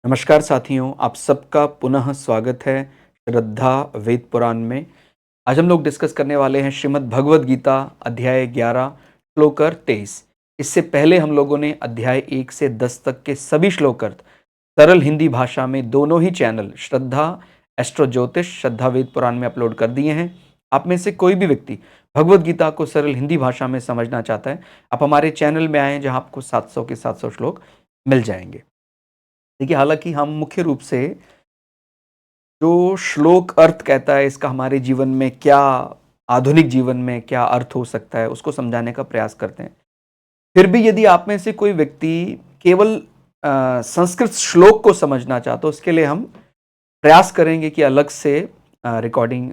नमस्कार साथियों, आप सबका पुनः स्वागत है श्रद्धा वेद पुराण में। आज हम लोग डिस्कस करने वाले हैं श्रीमद् भगवद गीता अध्याय 11 श्लोक 23। इससे पहले हम लोगों ने अध्याय 1 से 10 तक के सभी श्लोक अर्थ सरल हिंदी भाषा में दोनों ही चैनल श्रद्धा एस्ट्रो ज्योतिष श्रद्धा वेद पुराण में अपलोड कर दिए हैं। आप में से कोई भी व्यक्ति भगवद गीता को सरल हिंदी भाषा में समझना चाहता है, आप हमारे चैनल में आएँ जहाँ आपको 700 के 700 श्लोक मिल जाएंगे। देखिए, हालांकि हम मुख्य रूप से जो श्लोक अर्थ कहता है इसका हमारे जीवन में क्या, आधुनिक जीवन में क्या अर्थ हो सकता है, उसको समझाने का प्रयास करते हैं। फिर भी यदि आप में से कोई व्यक्ति केवल संस्कृत श्लोक को समझना चाहता है, उसके लिए हम प्रयास करेंगे कि अलग से रिकॉर्डिंग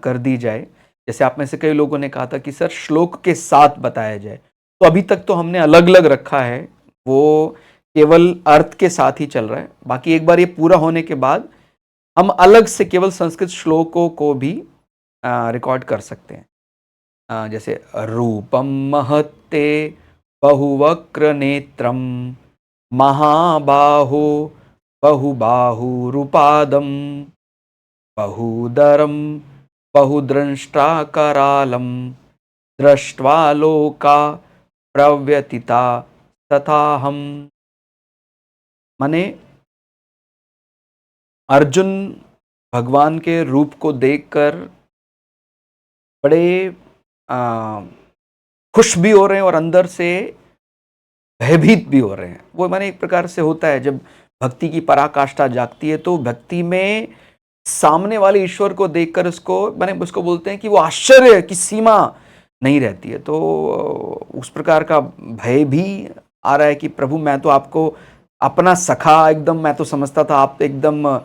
कर दी जाए। जैसे आप में से कई लोगों ने कहा था कि सर श्लोक के साथ बताया जाए, तो अभी तक तो हमने अलग अलग रखा है, वो केवल अर्थ के साथ ही चल रहा है। बाकी एक बार ये पूरा होने के बाद हम अलग से केवल संस्कृत श्लोकों को भी रिकॉर्ड कर सकते हैं। जैसे रूपम महत्ते बहुवक्र नेत्रम महाबाहो बहुबाहुरुपादम बहुदरम बहुद्रष्टाकरालम दृष्ट्वा लोका प्रव्यतिता तथा हम। माने अर्जुन भगवान के रूप को देखकर बड़े खुश भी हो रहे हैं और अंदर से भयभीत भी हो रहे हैं। वो माने एक प्रकार से होता है, जब भक्ति की पराकाष्ठा जागती है तो भक्ति में सामने वाले ईश्वर को देखकर उसको बोलते हैं कि वो आश्चर्य की सीमा नहीं रहती है। तो उस प्रकार का भय भी आ रहा है कि प्रभु, मैं तो आपको अपना सखा एकदम मैं तो समझता था, आप एकदम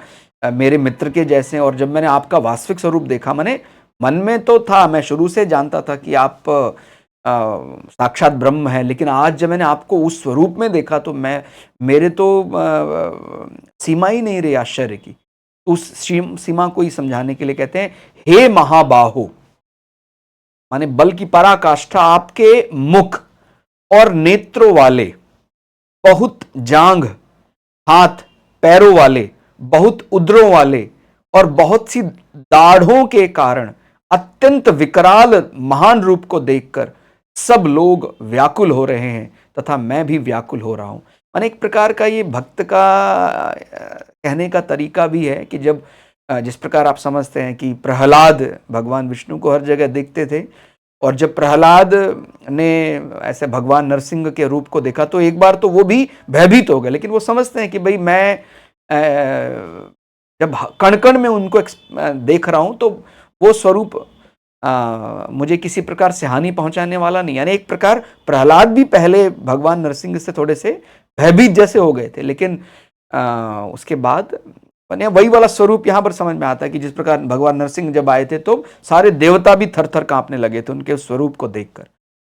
मेरे मित्र के जैसे हैं। और जब मैंने आपका वास्तविक स्वरूप देखा, मैंने मन में तो था, मैं शुरू से जानता था कि आप साक्षात ब्रह्म है, लेकिन आज जब मैंने आपको उस स्वरूप में देखा तो मेरे तो सीमा ही नहीं रही आश्चर्य की। उस सीमा को ही समझाने के लिए कहते हैं, हे महाबाहो, माने बल की पराकाष्ठा, आपके मुख और नेत्रों वाले, बहुत जांघ, हाथ पैरों वाले, बहुत उदरों वाले और बहुत सी दाढ़ों के कारण अत्यंत विकराल महान रूप को देखकर सब लोग व्याकुल हो रहे हैं तथा मैं भी व्याकुल हो रहा हूं। अनेक प्रकार का ये भक्त का कहने का तरीका भी है कि जब जिस प्रकार आप समझते हैं कि प्रहलाद भगवान विष्णु को हर जगह देखते थे, और जब प्रहलाद ने ऐसे भगवान नरसिंह के रूप को देखा तो एक बार तो वो भी भयभीत हो गए, लेकिन वो समझते हैं कि भाई मैं जब कण कण में उनको देख रहा हूं तो वो स्वरूप मुझे किसी प्रकार से हानि पहुंचाने वाला नहीं। यानी एक प्रकार प्रहलाद भी पहले भगवान नरसिंह से थोड़े से भयभीत जैसे हो गए थे, लेकिन उसके बाद वही वाला स्वरूप यहां पर समझ में आता है कि जिस प्रकार भगवान नरसिंह जब आए थे तो सारे देवता भी थर थर कांपने लगे थे उनके स्वरूप को देखकर।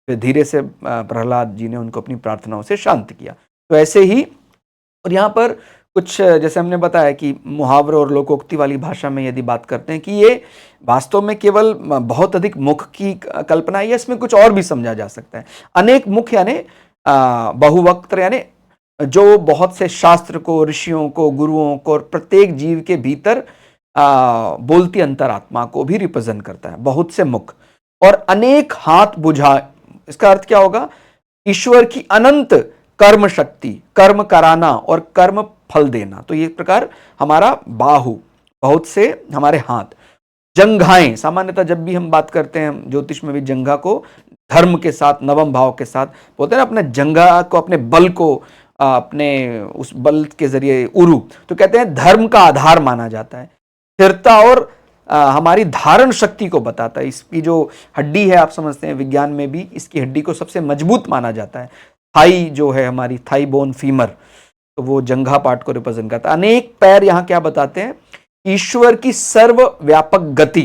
फिर धीरे से प्रहलाद जी ने उनको अपनी प्रार्थनाओं से शांत किया। तो ऐसे ही, और यहाँ पर कुछ जैसे हमने बताया कि मुहावरों और लोकोक्ति वाली भाषा में यदि बात करते हैं कि ये वास्तव में केवल बहुत अधिक मुख की कल्पना है, इसमें कुछ और भी समझा जा सकता है। अनेक मुख यानी बहुवक्त्र, यानी जो बहुत से शास्त्र को, ऋषियों को, गुरुओं को और प्रत्येक जीव के भीतर बोलती अंतरात्मा को भी रिप्रेजेंट करता है। बहुत से मुख और अनेक हाथ बुझा, इसका अर्थ क्या होगा? ईश्वर की अनंत कर्म शक्ति, कर्म कराना और कर्म फल देना। तो ये प्रकार हमारा बाहु, बहुत से हमारे हाथ। जंघाएं, सामान्यतः जब भी हम बात करते हैं ज्योतिष में भी जंघा को धर्म के साथ, नवम भाव के साथ बोलते हैं ना, अपने जंघा को, अपने बल को, अपने उस बल के जरिए उरु, तो कहते हैं धर्म का आधार माना जाता है। स्थिरता और हमारी धारण शक्ति को बताता है। इसकी जो हड्डी है, आप समझते हैं विज्ञान में भी इसकी हड्डी को सबसे मजबूत माना जाता है। थाई जो है हमारी, थाई बोन फीमर, तो वो जंघा पार्ट को रिप्रेजेंट करता है। अनेक पैर यहाँ क्या बताते हैं? ईश्वर की सर्वव्यापक गति,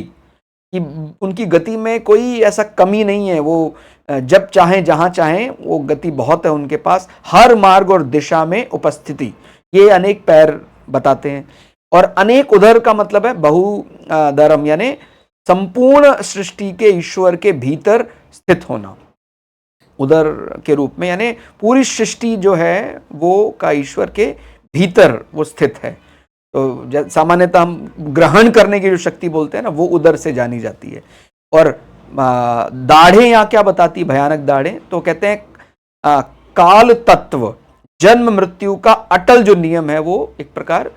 कि उनकी गति में कोई ऐसा कमी नहीं है। वो जब चाहें जहां चाहें, वो गति बहुत है उनके पास, हर मार्ग और दिशा में उपस्थिति, ये अनेक पैर बताते हैं। और अनेक उदर का मतलब है बहुदरम, यानी संपूर्ण सृष्टि के ईश्वर के भीतर स्थित होना उदर के रूप में, यानी पूरी सृष्टि जो है वो का ईश्वर के भीतर वो स्थित है। तो सामान्यतः हम ग्रहण करने की जो शक्ति बोलते हैं ना, वो उधर से जानी जाती है। और दाढ़ें यहाँ क्या बताती, भयानक दाढ़ें, तो कहते हैं काल तत्व, जन्म मृत्यु का अटल जो नियम है, वो एक प्रकार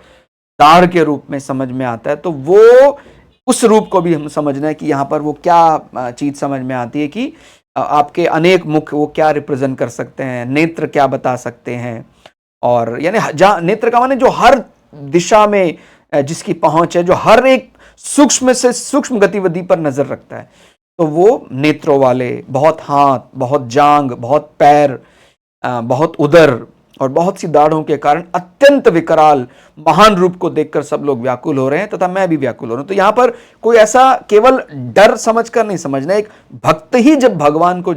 दाढ़ के रूप में समझ में आता है। तो वो उस रूप को भी हम समझना है कि यहाँ पर वो क्या चीज समझ में आती है कि आपके अनेक मुख वो क्या रिप्रेजेंट कर सकते हैं, नेत्र क्या बता सकते हैं। और यानी जहां नेत्र का माने जो हर दिशा में जिसकी पहुंच है, जो हर एक सूक्ष्म से सूक्ष्म गतिविधि पर नजर रखता है, तो वो नेत्रों वाले, बहुत हाथ, बहुत जांग, बहुत पैर, बहुत उदर और बहुत सी दाढ़ों के कारण अत्यंत विकराल महान रूप को देखकर सब लोग व्याकुल हो रहे हैं, तथा मैं भी व्याकुल हो रहा हूं। तो यहां पर कोई ऐसा केवल डर समझकर नहीं समझना, एक भक्त ही जब भगवान को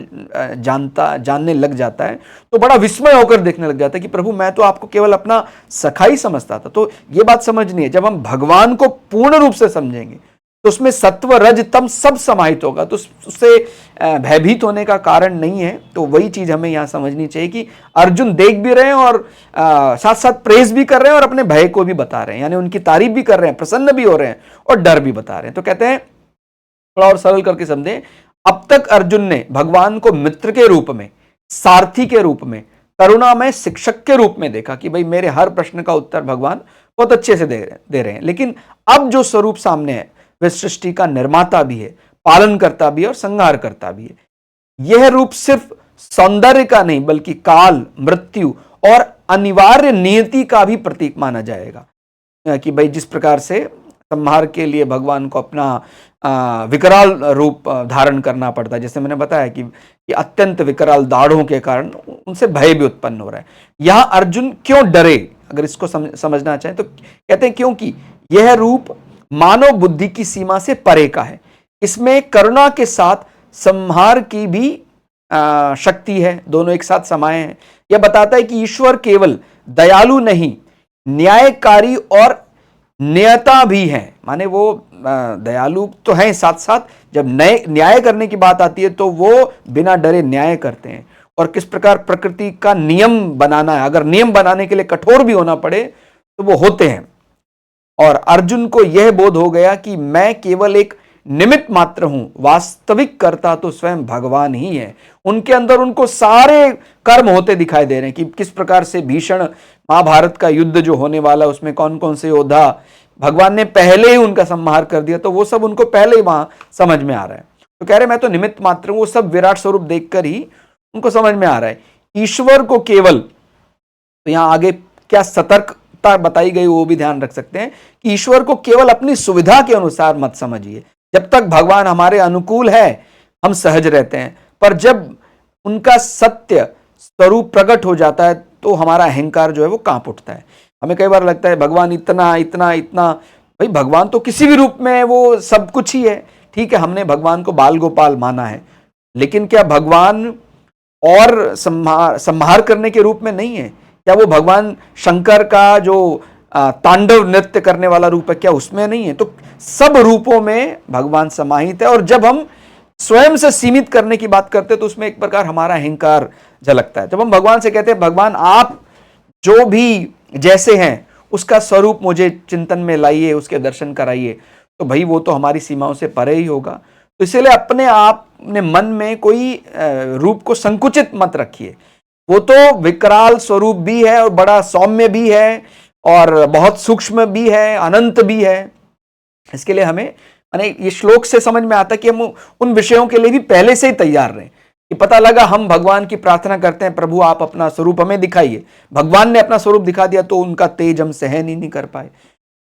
जानने लग जाता है तो बड़ा विस्मय होकर देखने लग जाता है कि प्रभु, मैं तो आपको केवल अपना सखा ही समझता था। तो ये बात समझनी है, जब हम भगवान को पूर्ण रूप से समझेंगे तो उसमें सत्व रज तम सब समाहित होगा, तो उससे भयभीत होने का कारण नहीं है। तो वही चीज हमें यहां समझनी चाहिए कि अर्जुन देख भी रहे हैं और साथ साथ प्रेज भी कर रहे हैं और अपने भय को भी बता रहे हैं, यानी उनकी तारीफ भी कर रहे हैं, प्रसन्न भी हो रहे हैं और डर भी बता रहे हैं। तो कहते हैं, थोड़ा और सरल करके समझें, अब तक अर्जुन ने भगवान को मित्र के रूप में, सारथी के रूप में, करुणामय शिक्षक के रूप में देखा कि भाई मेरे हर प्रश्न का उत्तर भगवान बहुत अच्छे से दे रहे हैं। लेकिन अब जो स्वरूप सामने है, वह सृष्टि का निर्माता भी है, पालन करता भी है और संहार करता भी है। यह रूप सिर्फ सौंदर्य का नहीं बल्कि काल, मृत्यु और अनिवार्य नियति का भी प्रतीक माना जाएगा कि भाई जिस प्रकार से संहार के लिए भगवान को अपना विकराल रूप धारण करना पड़ता है, जैसे मैंने बताया कि अत्यंत विकराल दाढ़ों के कारण उनसे भय भी उत्पन्न हो रहा है। यहां अर्जुन क्यों डरे, अगर इसको समझना चाहें तो कहते हैं क्योंकि यह रूप मानव बुद्धि की सीमा से परे का है। इसमें करुणा के साथ संहार की भी शक्ति है, दोनों एक साथ समाये हैं। यह बताता है कि ईश्वर केवल दयालु नहीं, न्यायकारी और न्यायता भी है। माने वो दयालु तो है, साथ साथ जब न्याय करने की बात आती है तो वो बिना डरे न्याय करते हैं। और किस प्रकार प्रकृति का नियम बनाना है, अगर नियम बनाने के लिए कठोर भी होना पड़े तो वो होते हैं। और अर्जुन को यह बोध हो गया कि मैं केवल एक निमित्त मात्र हूं, वास्तविक कर्ता तो स्वयं भगवान ही है। उनके अंदर उनको सारे कर्म होते दिखाई दे रहे हैं कि किस प्रकार से भीषण महाभारत का युद्ध जो होने वाला, उसमें कौन कौन से योद्धा भगवान ने पहले ही उनका संहार कर दिया, तो वो सब उनको पहले ही वहां समझ में आ रहा है। तो कह रहे मैं तो निमित्त मात्र हूं, वो सब विराट स्वरूप देखकर ही उनको समझ में आ रहा है। ईश्वर को केवल, तो यहां आगे क्या सतर्कता बताई गई वो भी ध्यान रख सकते हैं कि ईश्वर को केवल अपनी सुविधा के अनुसार मत समझिए। जब तक भगवान हमारे अनुकूल है हम सहज रहते हैं, पर जब उनका सत्य स्वरूप प्रकट हो जाता है तो हमारा अहंकार जो है वो कांप उठता है। हमें कई बार लगता है भगवान इतना इतना इतना, भाई भगवान तो किसी भी रूप में वो सब कुछ ही है। ठीक है, हमने भगवान को बाल गोपाल माना है, लेकिन क्या भगवान और संहार करने के रूप में नहीं है? क्या वो भगवान शंकर का जो तांडव नृत्य करने वाला रूप है, क्या उसमें नहीं है? तो सब रूपों में भगवान समाहित है। और जब हम स्वयं से सीमित करने की बात करते हैं तो उसमें एक प्रकार हमारा अहंकार झलकता है। जब हम भगवान से कहते हैं भगवान आप जो भी जैसे हैं उसका स्वरूप मुझे चिंतन में लाइए, उसके दर्शन कराइए, तो भाई वो तो हमारी सीमाओं से परे ही होगा। तो इसलिए अपने आप ने मन में कोई रूप को संकुचित मत रखिए। वो तो विकराल स्वरूप भी है और बड़ा सौम्य भी है और बहुत सूक्ष्म भी है, अनंत भी है। इसके लिए हमें ये श्लोक से समझ में आता कि हम उन विषयों के लिए भी पहले से ही तैयार रहें कि पता लगा हम भगवान की प्रार्थना करते हैं, प्रभु आप अपना स्वरूप हमें दिखाइए, भगवान ने अपना स्वरूप दिखा दिया तो उनका तेज हम सहन ही नहीं कर पाए।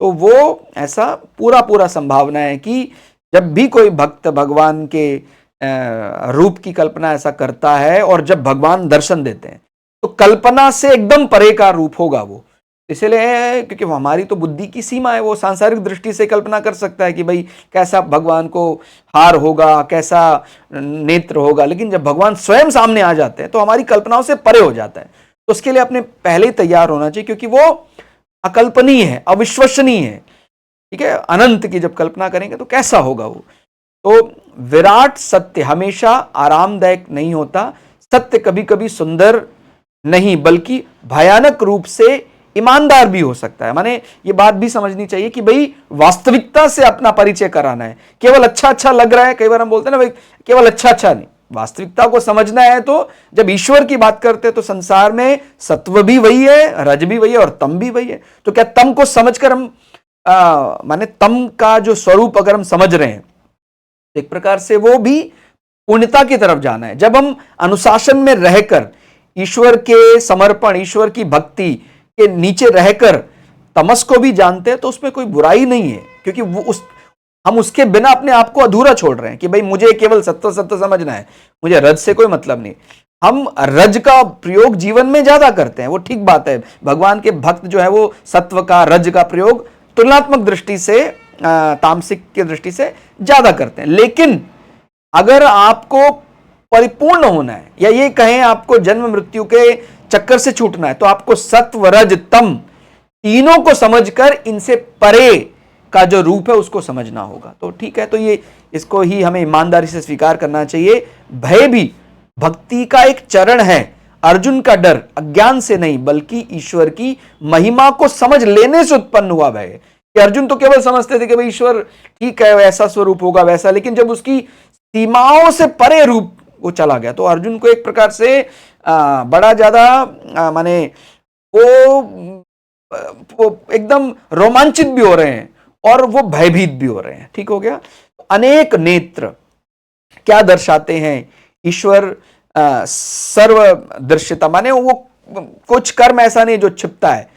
तो वो ऐसा पूरा संभावना है कि जब भी कोई भक्त भगवान के रूप की कल्पना ऐसा करता है और जब भगवान दर्शन देते हैं तो कल्पना से एकदम परे का रूप होगा वो। इसलिए क्योंकि हमारी तो बुद्धि की सीमा है, वो सांसारिक दृष्टि से कल्पना कर सकता है कि भाई कैसा भगवान को हार होगा, कैसा नेत्र होगा, लेकिन जब भगवान स्वयं सामने आ जाते हैं तो हमारी कल्पनाओं से परे हो जाता है। तो उसके लिए अपने पहले ही तैयार होना चाहिए, क्योंकि वो अकल्पनीय है, अविश्वसनीय है। ठीक है, अनंत की जब कल्पना करेंगे तो कैसा होगा वो। तो विराट सत्य हमेशा आरामदायक नहीं होता। सत्य कभी कभी सुंदर नहीं बल्कि भयानक रूप से ईमानदार भी हो सकता है। माने ये बात भी समझनी चाहिए कि भाई वास्तविकता से अपना परिचय कराना है। केवल अच्छा अच्छा लग रहा है, कई बार हम बोलते हैं ना भाई केवल अच्छा अच्छा नहीं, वास्तविकता को समझना है। तो जब ईश्वर की बात करते हैं तो संसार में सत्व भी वही है, रज भी वही है और तम भी वही है। तो क्या तम को समझकर हम माने तम का जो स्वरूप अगर हम समझ रहे हैं तो एक प्रकार से वो भी पूर्णता की तरफ जाना है। जब हम अनुशासन में रहकर ईश्वर के समर्पण, ईश्वर की भक्ति के नीचे रहकर तमस को भी जानते हैं तो उसमें कोई बुराई नहीं है, क्योंकि हम उसके बिना अपने आप को अधूरा छोड़ रहे हैं कि भाई मुझे केवल सत्य सत्य समझना है, मुझे रज से कोई मतलब नहीं। हम रज का प्रयोग जीवन में ज्यादा करते हैं, वो ठीक बात है। भगवान के भक्त जो है वो सत्व का, रज का प्रयोग तुलनात्मक दृष्टि से, तामसिक की दृष्टि से ज्यादा करते हैं। लेकिन अगर आपको परिपूर्ण होना है, या ये कहें आपको जन्म मृत्यु के चक्कर से छूटना है, तो आपको सत्व रज तम तीनों को समझकर इनसे परे का जो रूप है उसको समझना होगा। तो ठीक है, तो ये इसको ही हमें ईमानदारी से स्वीकार करना चाहिए। भय भी भक्ति का एक चरण है। अर्जुन का डर अज्ञान से नहीं बल्कि ईश्वर की महिमा को समझ लेने से उत्पन्न हुआ भय है। कि अर्जुन तो केवल समझते थे कि भाई ईश्वर ठीक है, वैसा स्वरूप होगा वैसा, लेकिन जब उसकी सीमाओं से परे रूप वो चला गया तो अर्जुन को एक प्रकार से बड़ा ज्यादा माने वो एकदम रोमांचित भी हो रहे हैं और वो भयभीत भी हो रहे हैं। ठीक हो गया। अनेक नेत्र क्या दर्शाते हैं? ईश्वर सर्वदर्शिता, माने वो कुछ कर्म ऐसा नहीं जो छिपता है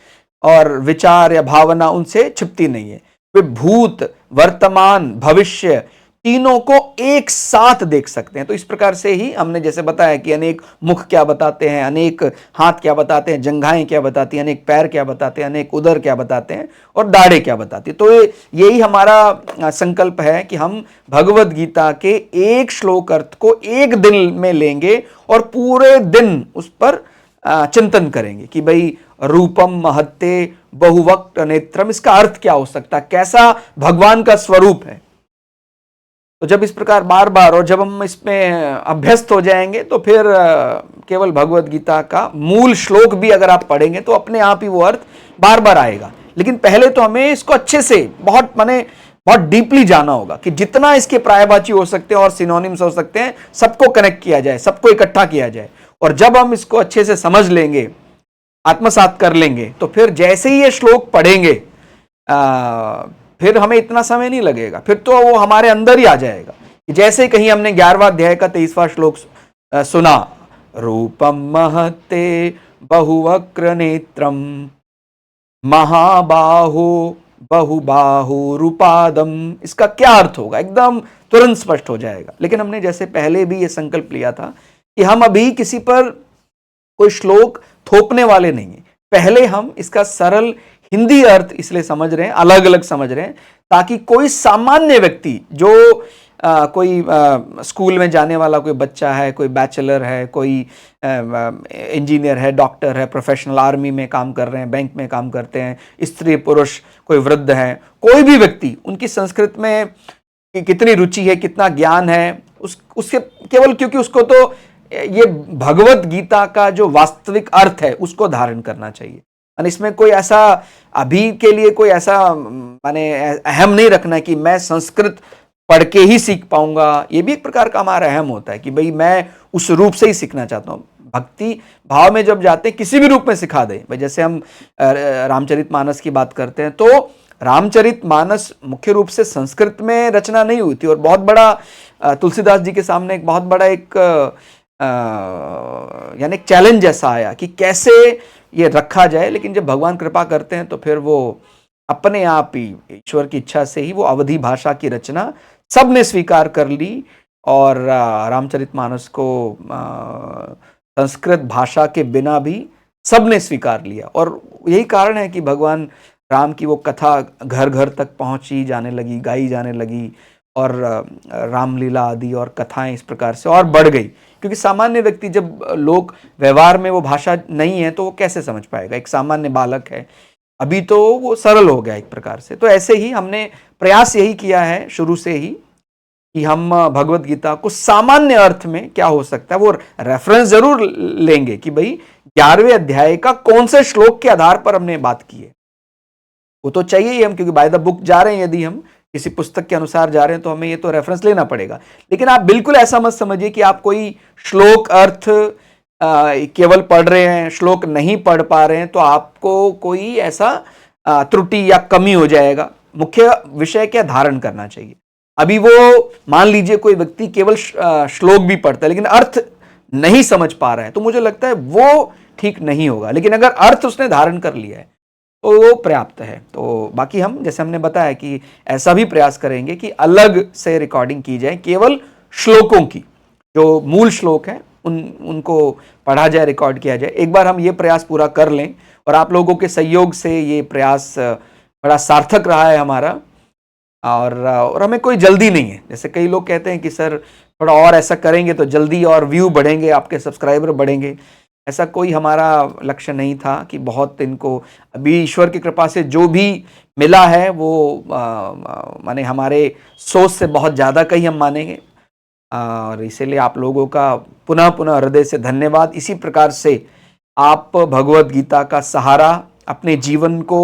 और विचार या भावना उनसे छिपती नहीं है। वे भूत, वर्तमान, भविष्य तीनों को एक साथ देख सकते हैं। तो इस प्रकार से ही हमने जैसे बताया कि अनेक मुख क्या बताते हैं, अनेक हाथ क्या बताते हैं, जंघाएं क्या बताती हैं, अनेक पैर क्या बताते हैं, अनेक उदर क्या बताते हैं और दाढ़ें क्या बताती है। तो यही हमारा संकल्प है कि हम भगवत गीता के एक श्लोक अर्थ को एक दिन में लेंगे और पूरे दिन उस पर चिंतन करेंगे कि भाई रूपम महत्ते बहुवक्त नेत्रम, इसका अर्थ क्या हो सकता है, कैसा भगवान का स्वरूप है। तो जब इस प्रकार बार बार और जब हम इसमें अभ्यस्त हो जाएंगे तो फिर केवल भगवत गीता का मूल श्लोक भी अगर आप पढ़ेंगे तो अपने आप ही वो अर्थ बार बार आएगा। लेकिन पहले तो हमें इसको अच्छे से बहुत डीपली जाना होगा कि जितना इसके प्रायवाची हो सकते हैं और सिनोनिम्स हो सकते हैं सबको कनेक्ट किया जाए, सबको इकट्ठा किया जाए। और जब हम इसको अच्छे से समझ लेंगे, आत्मसात कर लेंगे, तो फिर जैसे ही ये श्लोक पढ़ेंगे फिर हमें इतना समय नहीं लगेगा, फिर तो वो हमारे अंदर ही आ जाएगा। जैसे ही कहीं हमने 11वां अध्याय का 23वां श्लोक सुना, रूपम महते बहुवक्र नेत्रम महाबाहो बहुबाहु रूपादम, इसका क्या अर्थ होगा एकदम तुरंत स्पष्ट हो जाएगा। लेकिन हमने जैसे पहले भी ये संकल्प लिया था कि हम अभी किसी पर कोई श्लोक थोपने वाले नहीं है। पहले हम इसका सरल हिंदी अर्थ इसलिए समझ रहे हैं, अलग अलग समझ रहे हैं, ताकि कोई सामान्य व्यक्ति जो कोई स्कूल में जाने वाला कोई बच्चा है, कोई बैचलर है, कोई इंजीनियर है, डॉक्टर है, प्रोफेशनल आर्मी में काम कर रहे हैं, बैंक में काम करते हैं, स्त्री पुरुष, कोई वृद्ध है, कोई भी व्यक्ति, उनकी संस्कृत में कितनी रुचि है, कितना ज्ञान है, उसके केवल क्योंकि उसको तो ये भगवत गीता का जो वास्तविक अर्थ है उसको धारण करना चाहिए। इसमें कोई ऐसा अभी के लिए कोई ऐसा माने अहम नहीं रखना कि मैं संस्कृत पढ़ के ही सीख पाऊंगा। ये भी एक प्रकार का हमारा अहम होता है कि भाई मैं उस रूप से ही सीखना चाहता हूँ। भक्ति भाव में जब जाते हैं किसी भी रूप में सिखा दे। भाई जैसे हम रामचरितमानस की बात करते हैं तो रामचरितमानस मुख्य रूप से संस्कृत में रचना नहीं हुई थी और बहुत बड़ा तुलसीदास जी के सामने एक बहुत बड़ा एक यानी चैलेंज ऐसा आया कि कैसे ये रखा जाए। लेकिन जब भगवान कृपा करते हैं तो फिर वो अपने आप ही ईश्वर की इच्छा से ही वो अवधी भाषा की रचना सबने स्वीकार कर ली और रामचरितमानस को संस्कृत भाषा के बिना भी सबने स्वीकार लिया। और यही कारण है कि भगवान राम की वो कथा घर घर तक पहुंची जाने लगी, गाई जाने लगी और रामलीला आदि और कथाएं इस प्रकार से और बढ़ गई। क्योंकि सामान्य व्यक्ति, जब लोग व्यवहार में वो भाषा नहीं है तो वो कैसे समझ पाएगा। एक सामान्य बालक है, अभी तो वो सरल हो गया एक प्रकार से। तो ऐसे ही हमने प्रयास यही किया है शुरू से ही कि हम भगवत गीता को सामान्य अर्थ में क्या हो सकता है वो रेफरेंस जरूर लेंगे कि भाई 11वें अध्याय का कौन से श्लोक के आधार पर हमने बात की है, वो तो चाहिए ही हम, क्योंकि बाय द बुक जा रहे हैं, यदि हम किसी पुस्तक के अनुसार जा रहे हैं तो हमें ये तो रेफरेंस लेना पड़ेगा। लेकिन आप बिल्कुल ऐसा मत समझिए कि आप कोई श्लोक अर्थ केवल पढ़ रहे हैं, श्लोक नहीं पढ़ पा रहे हैं तो आपको कोई ऐसा त्रुटि या कमी हो जाएगा। मुख्य विषय क्या धारण करना चाहिए। अभी वो मान लीजिए कोई व्यक्ति केवल श्लोक भी पढ़ता है लेकिन अर्थ नहीं समझ पा रहा है, तो मुझे लगता है वो ठीक नहीं होगा। लेकिन अगर अर्थ उसने धारण कर लिया है तो वो पर्याप्त है। तो बाकी हम जैसे हमने बताया कि ऐसा भी प्रयास करेंगे कि अलग से रिकॉर्डिंग की जाए, केवल श्लोकों की, जो मूल श्लोक हैं उनको पढ़ा जाए, रिकॉर्ड किया जाए। एक बार हम ये प्रयास पूरा कर लें और आप लोगों के सहयोग से ये प्रयास बड़ा सार्थक रहा है हमारा, और हमें कोई जल्दी नहीं है। जैसे कई लोग कहते हैं कि सर थोड़ा और ऐसा करेंगे तो जल्दी और व्यू बढ़ेंगे, आपके सब्सक्राइबर बढ़ेंगे। ऐसा कोई हमारा लक्ष्य नहीं था कि बहुत इनको, अभी ईश्वर की कृपा से जो भी मिला है वो माने हमारे सोच से बहुत ज़्यादा कहीं हम मानेंगे, और इसीलिए आप लोगों का पुनः पुनः हृदय से धन्यवाद। इसी प्रकार से आप भगवत गीता का सहारा अपने जीवन को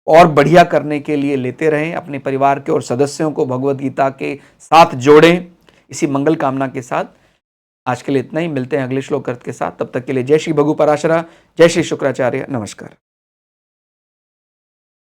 और बढ़िया करने के लिए लेते रहें, अपने परिवार के और सदस्यों को भगवत गीता के साथ जोड़ें, इसी मंगल कामना के साथ आज के लिए इतना ही। मिलते हैं अगले श्लोक अर्थ के साथ, तब तक के लिए जय श्री भगु पराशरा, जय श्री शुक्राचार्य, नमस्कार।